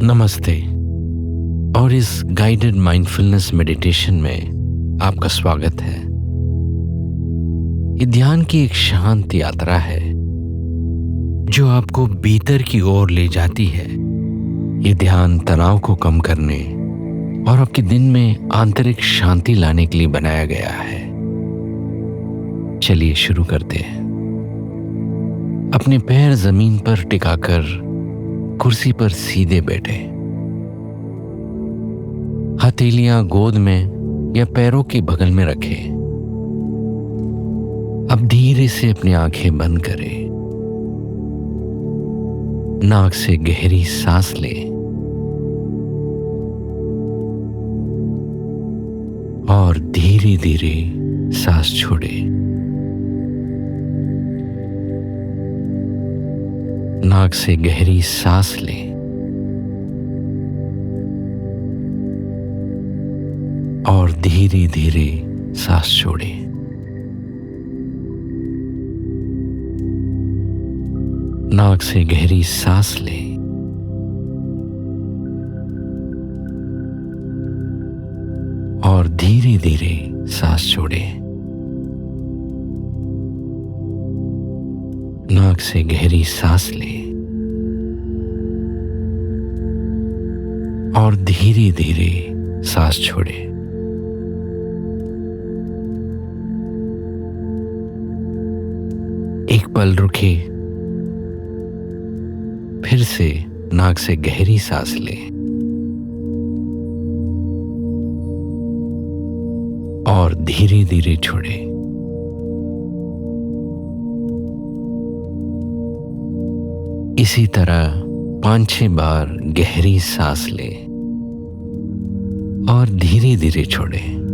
नमस्ते। और इस गाइडेड माइंडफुलनेस मेडिटेशन में आपका स्वागत है। ये ध्यान की एक शांत यात्रा है जो आपको भीतर की ओर ले जाती है। ये ध्यान तनाव को कम करने और आपके दिन में आंतरिक शांति लाने के लिए बनाया गया है। चलिए शुरू करते हैं। अपने पैर जमीन पर टिकाकर कुर्सी पर सीधे बैठे, हथेलियां गोद में या पैरों के बगल में रखें। अब धीरे से अपनी आंखें बंद करें। नाक से गहरी सांस लें और धीरे धीरे सांस छोड़ें। नाक से गहरी सांस लें और धीरे धीरे सांस छोड़ें। नाक से गहरी सांस लें और धीरे धीरे सांस छोड़ें। नाक से गहरी सांस लें और धीरे धीरे सांस छोड़ें। एक पल रुके, फिर से नाक से गहरी सांस लें और धीरे धीरे छोड़ें। इसी तरह 5-6 बार गहरी सांस लें और धीरे धीरे छोड़ें।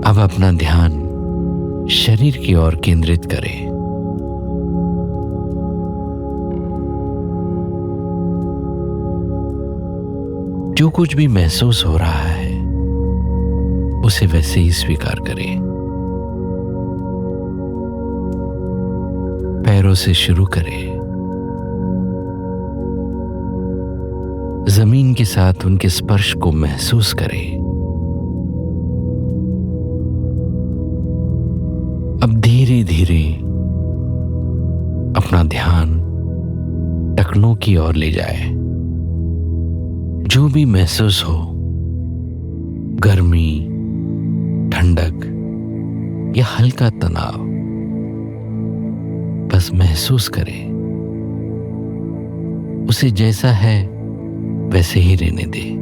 अब अपना ध्यान शरीर की ओर केंद्रित करें। जो कुछ भी महसूस हो रहा है उसे वैसे ही स्वीकार करें। पैरों से शुरू करें। जमीन के साथ उनके स्पर्श को महसूस करें। अब धीरे धीरे अपना ध्यान टखनों की ओर ले जाए। जो भी महसूस हो, गर्मी, ठंडक या हल्का तनाव, बस महसूस करें। उसे जैसा है वैसे ही रहने दें।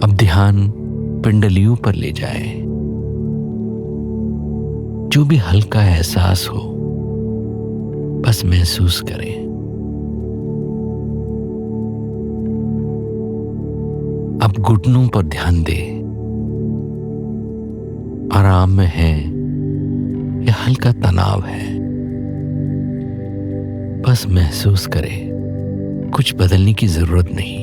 अब ध्यान पिंडलियों पर ले जाए। जो भी हल्का एहसास हो बस महसूस करें। अब घुटनों पर ध्यान दें। आराम में है या हल्का तनाव है, बस महसूस करें। कुछ बदलने की जरूरत नहीं।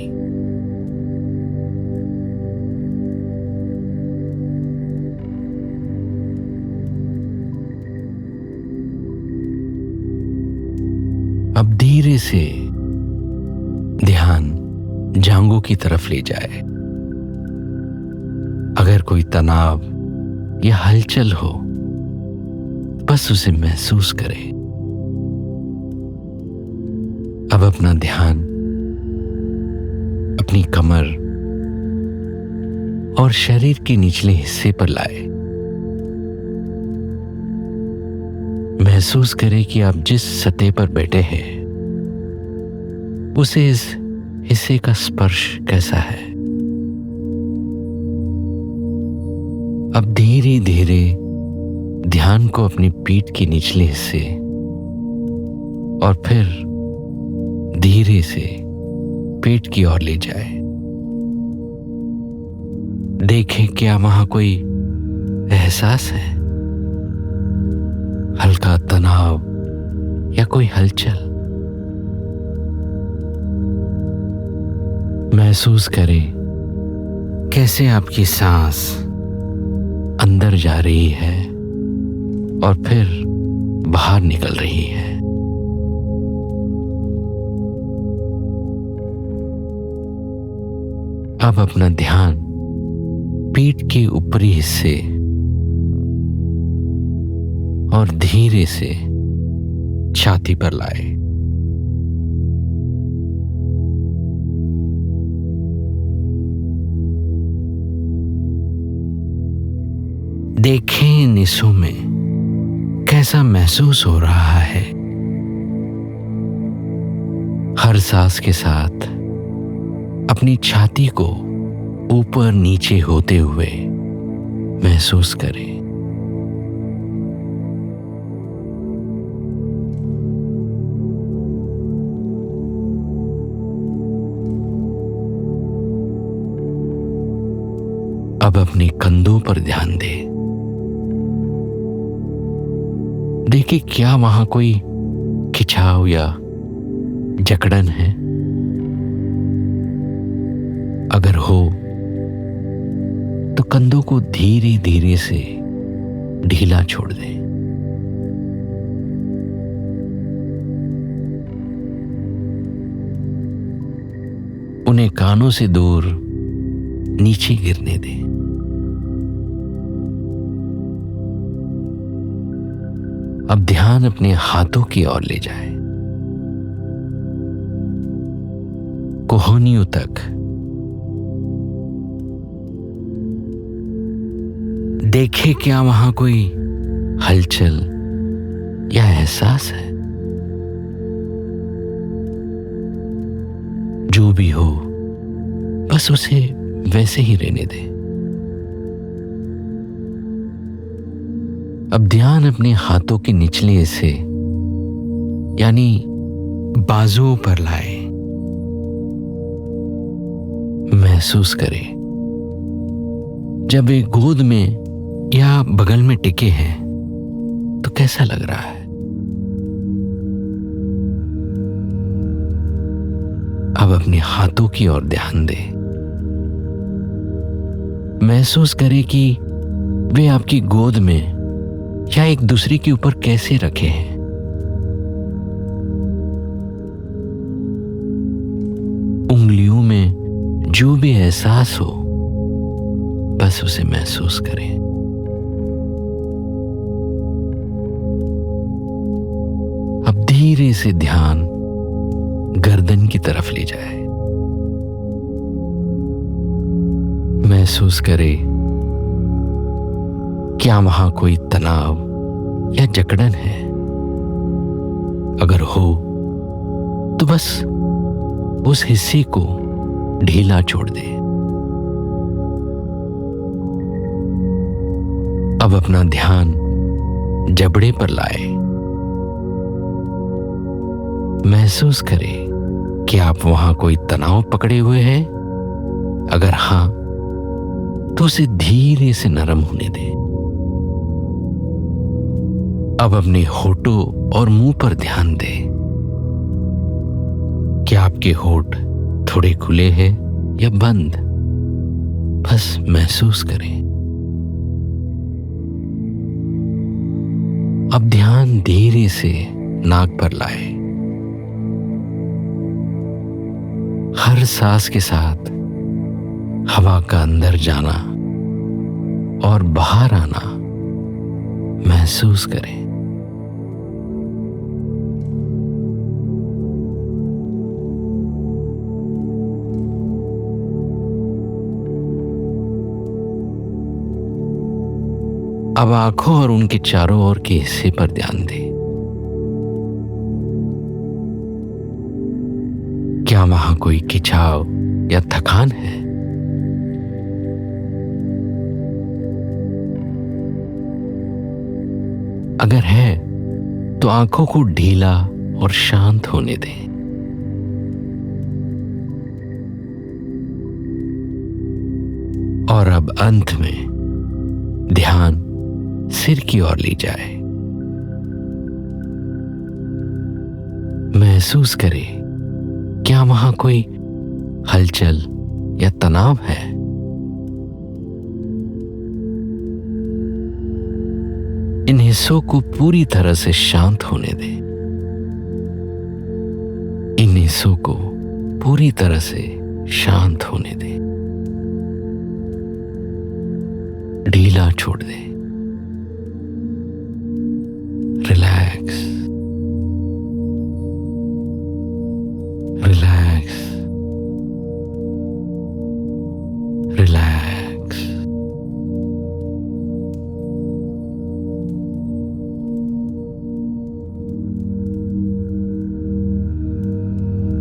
अब धीरे से ध्यान जांघों की तरफ ले जाए। अगर कोई तनाव या हलचल हो बस उसे महसूस करें। अब अपना ध्यान अपनी कमर और शरीर के निचले हिस्से पर लाए। महसूस करें कि आप जिस सतह पर बैठे हैं उसे इस हिस्से का स्पर्श कैसा है। अब धीरे धीरे ध्यान को अपनी पीठ के निचले हिस्से और फिर धीरे से पेट की ओर ले जाए। देखें क्या वहां कोई एहसास है, हल्का तनाव या कोई हलचल। महसूस करें कैसे आपकी सांस अंदर जा रही है और फिर बाहर निकल रही है। अब अपना ध्यान पीठ के ऊपरी हिस्से और धीरे से छाती पर लाए। देखें इन हिस्सों में कैसा महसूस हो रहा है। हर सांस के साथ अपनी छाती को ऊपर नीचे होते हुए महसूस करें। अब अपने कंधों पर ध्यान दें। देखिए क्या वहां कोई खिंचाव या जकड़न है। अगर हो तो कंधों को धीरे धीरे से ढीला छोड़ दें। उन्हें कानों से दूर नीचे गिरने दें। अब ध्यान अपने हाथों की ओर ले जाए, कोहनियों तक। देखें क्या वहां कोई हलचल या एहसास है। जो भी हो बस उसे वैसे ही रहने दें। अब ध्यान अपने हाथों के निचले हिस्से यानी बाजुओं पर लाए। महसूस करें जब वे गोद में या बगल में टिके हैं तो कैसा लग रहा है। अब अपने हाथों की ओर ध्यान दें। महसूस करें कि वे आपकी गोद में या एक दूसरे के ऊपर कैसे रखे हैं। उंगलियों में जो भी एहसास हो बस उसे महसूस करें। अब धीरे से ध्यान गर्दन की तरफ ले जाए। महसूस करें क्या वहां कोई तनाव या जकड़न है। अगर हो तो बस उस हिस्से को ढीला छोड़ दे। अब अपना ध्यान जबड़े पर लाए। महसूस करें कि आप वहां कोई तनाव पकड़े हुए हैं। अगर हां तो उसे धीरे से नरम होने दें। अब अपने होठों और मुंह पर ध्यान दें। क्या आपके होठ थोड़े खुले हैं या बंद। बस महसूस करें। अब ध्यान धीरे से नाक पर लाए। हर सांस के साथ हवा का अंदर जाना और बाहर आना महसूस करें। अब आंखों और उनके चारों ओर के हिस्से पर ध्यान दें। क्या क्या वहां कोई खिंचाव या थकान है? अगर है तो आंखों को ढीला और शांत होने दें। और अब अंत में ध्यान सिर की ओर ले जाए। महसूस करें, क्या वहां कोई हलचल या तनाव है? इन हिस्सों को पूरी तरह से शांत होने दें। इन हिस्सों को पूरी तरह से शांत होने दें। ढीला छोड़ दें। Relax, relax, relax.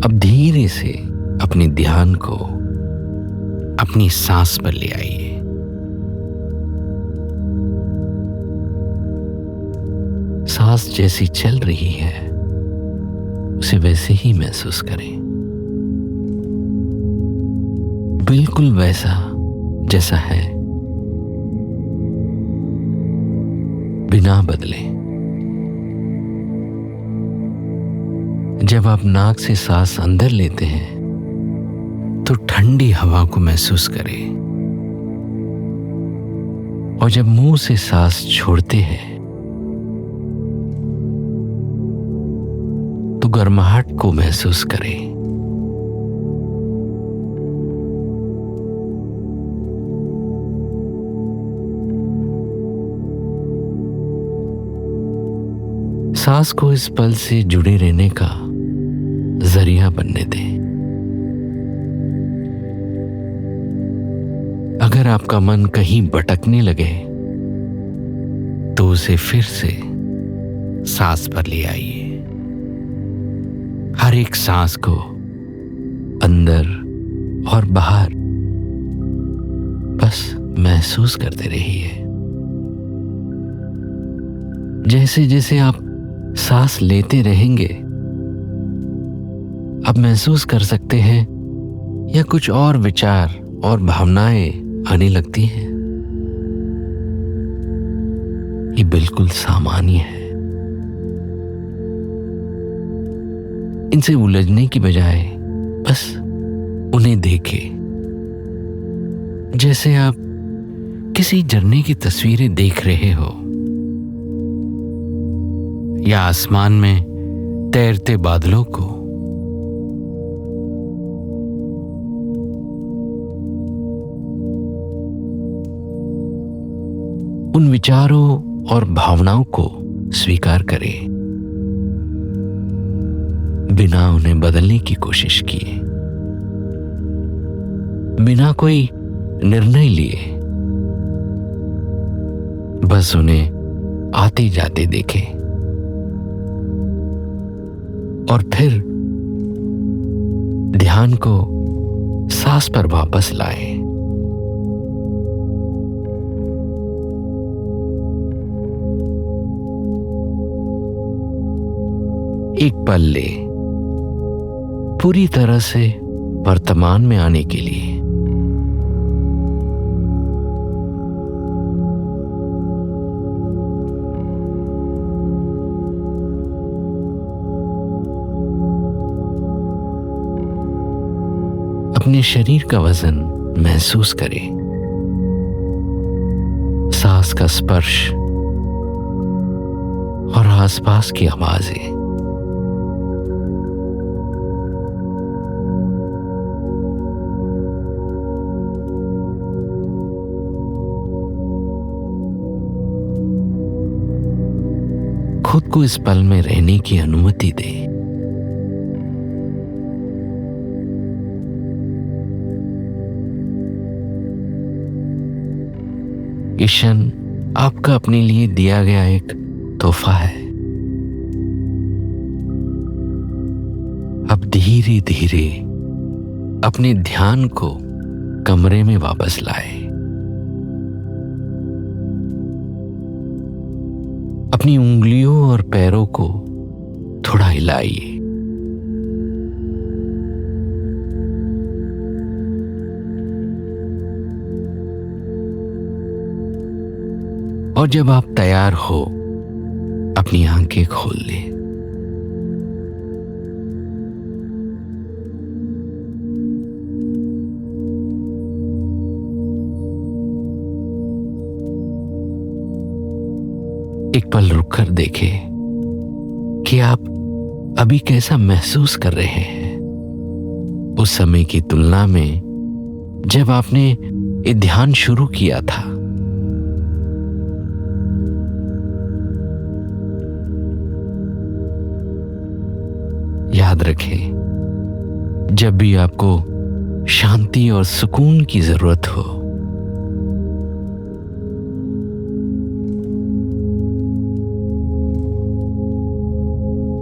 अब धीरे से अपने ध्यान को अपनी सांस पर ले आइए। सांस जैसी चल रही है उसे वैसे ही महसूस करें, बिल्कुल वैसा जैसा है, बिना बदले। जब आप नाक से सांस अंदर लेते हैं तो ठंडी हवा को महसूस करें, और जब मुंह से सांस छोड़ते हैं तो गर्माहट को महसूस करें। सांस को इस पल से जुड़े रहने का जरिया बनने दें। अगर आपका मन कहीं भटकने लगे तो उसे फिर से सांस पर ले आइए। हर एक सांस को अंदर और बाहर बस महसूस करते रहिए। जैसे जैसे आप सांस लेते रहेंगे, अब महसूस कर सकते हैं या कुछ और विचार और भावनाएं आने लगती हैं। ये बिल्कुल सामान्य है। इनसे उलझने की बजाय बस उन्हें देखें, जैसे आप किसी झरने की तस्वीरें देख रहे हो या आसमान में तैरते बादलों को। उन विचारों और भावनाओं को स्वीकार करें, बिना उन्हें बदलने की कोशिश किए, बिना कोई निर्णय लिए। बस उन्हें आते जाते देखें और फिर ध्यान को सांस पर वापस लाएं। एक पल ले पूरी तरह से वर्तमान में आने के लिए। अपने शरीर का वजन महसूस करें, सांस का स्पर्श और आसपास की आवाजें। खुद को इस पल में रहने की अनुमति दें। ये क्षण आपका अपने लिए दिया गया एक तोहफा है। अब धीरे धीरे अपने ध्यान को कमरे में वापस लाए। अपनी उंगलियों और पैरों को थोड़ा हिलाइए। और जब आप तैयार हो, अपनी आंखें खोल लें। एक पल रुककर देखें कि आप अभी कैसा महसूस कर रहे हैं उस समय की तुलना में जब आपने ये ध्यान शुरू किया था। याद रखें, जब भी आपको शांति और सुकून की जरूरत हो,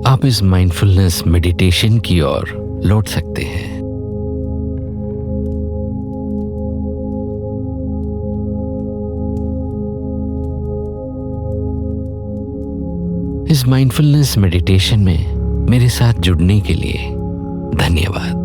आप इस माइंडफुलनेस मेडिटेशन की ओर लौट सकते हैं। इस माइंडफुलनेस मेडिटेशन में मेरे साथ जुड़ने के लिए धन्यवाद।